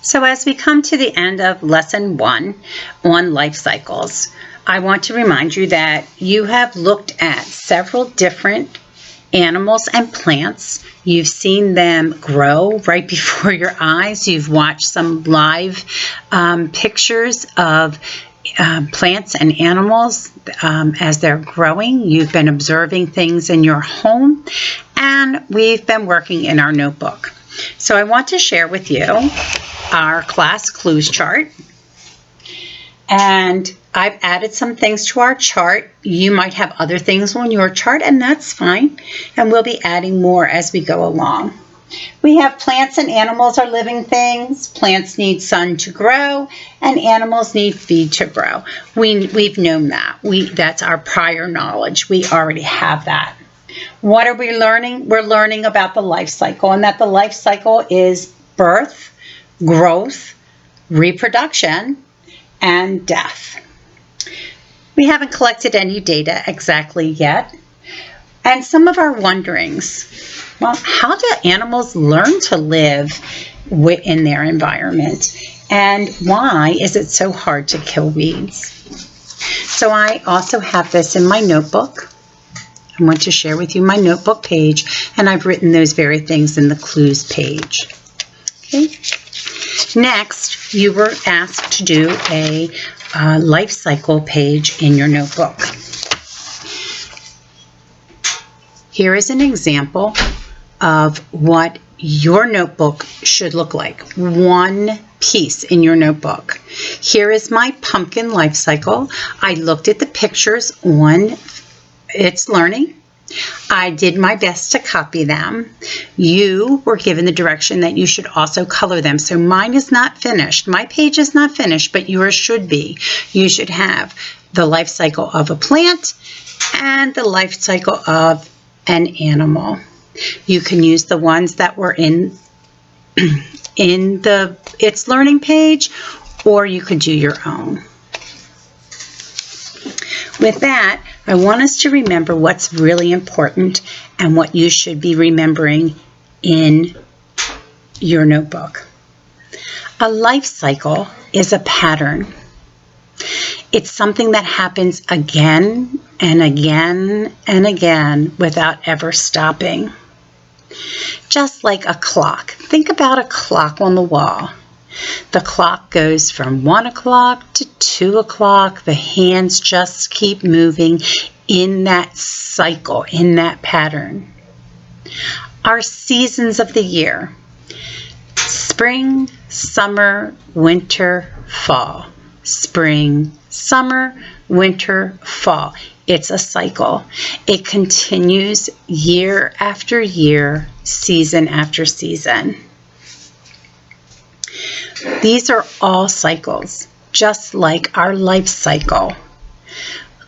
So as we come to the end of lesson 1 on life cycles, I want to remind you that you have looked at several different animals and plants. You've seen them grow right before your eyes. You've watched some live pictures of plants and animals as they're growing. You've been observing things in your home, and we've been working in our notebook. So I want to share with you our class clues chart. And I've added some things to our chart. You might have other things on your chart, and that's fine. And we'll be adding more as we go along. We have plants and animals are living things. Plants need sun to grow, and animals need feed to grow. We've known that. That's our prior knowledge. We already have that. What are we learning? We're learning about the life cycle, and that the life cycle is birth, growth, reproduction, and death. We haven't collected any data exactly yet. And some of our wonderings, well, how do animals learn to live in their environment? And why is it so hard to kill weeds? So I also have this in my notebook. I want to share with you my notebook page, and I've written those very things in the clues page. Okay. Next, you were asked to do a life cycle page in your notebook. Here is an example of what your notebook should look like. One piece in your notebook. Here is my pumpkin life cycle. I looked at the pictures on It's Learning. I did my best to copy them. You were given the direction that you should also color them. So mine is not finished. My page is not finished, but yours should be. You should have the life cycle of a plant and the life cycle of an animal. You can use the ones that were in the It's Learning page, or you could do your own. With that, I want us to remember what's really important and what you should be remembering in your notebook. A life cycle is a pattern. It's something that happens again and again and again without ever stopping. Just like a clock. Think about a clock on the wall. The clock goes from 1 o'clock to 2 o'clock. The hands just keep moving in that cycle, in that pattern. Our seasons of the year: spring, summer, winter, fall. Spring, summer, winter, fall. It's a cycle. It continues year after year, season after season. These are all cycles, just like our life cycle.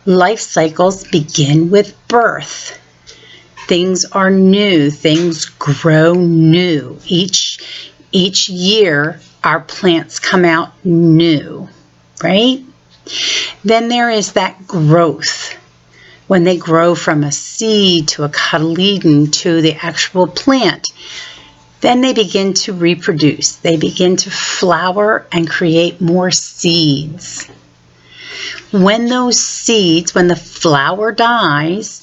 Life cycles begin with birth. Things are new. Things grow new. Each year, our plants come out new, right? Then there is that growth. When they grow from a seed to a cotyledon to the actual plant, then they begin to reproduce. They begin to flower and create more seeds. When those seeds, when the flower dies,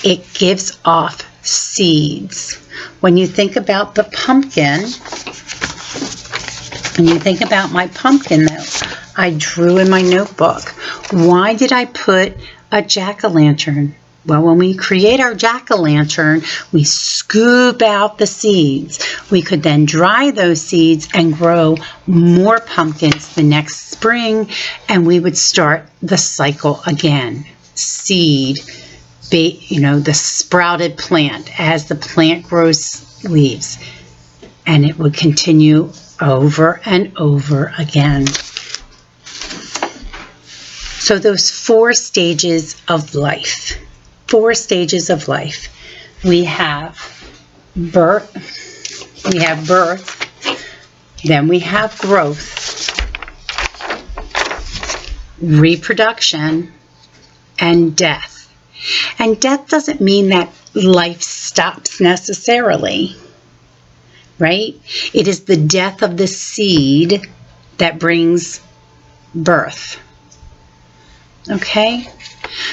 it gives off seeds. When you think about the pumpkin, when you think about my pumpkin that I drew in my notebook, why did I put a jack-o'-lantern? Well, when we create our jack-o'-lantern, we scoop out the seeds. We could then dry those seeds and grow more pumpkins the next spring, and we would start the cycle again. Seed, the sprouted plant as the plant grows leaves, and it would continue over and over again. So those 4 stages of life. 4 stages of life. We have birth, then we have growth, reproduction, and death. And death doesn't mean that life stops necessarily. right? It is the death of the seed that brings birth. Okay?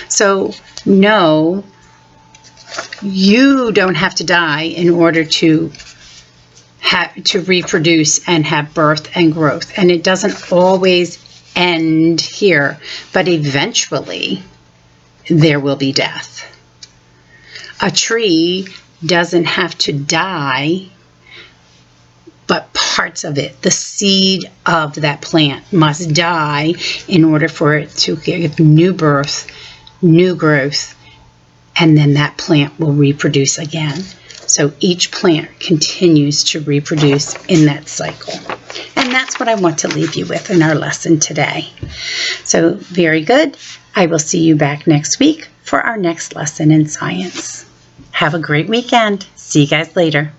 So, no, you don't have to die in order to reproduce and have birth and growth. And it doesn't always end here, but eventually there will be death. A tree doesn't have to die, but parts of it, the seed of that plant, must die in order for it to give new birth, new growth, and then that plant will reproduce again. So each plant continues to reproduce in that cycle. And that's what I want to leave you with in our lesson today. So very good. I will see you back next week for our next lesson in science. Have a great weekend. See you guys later.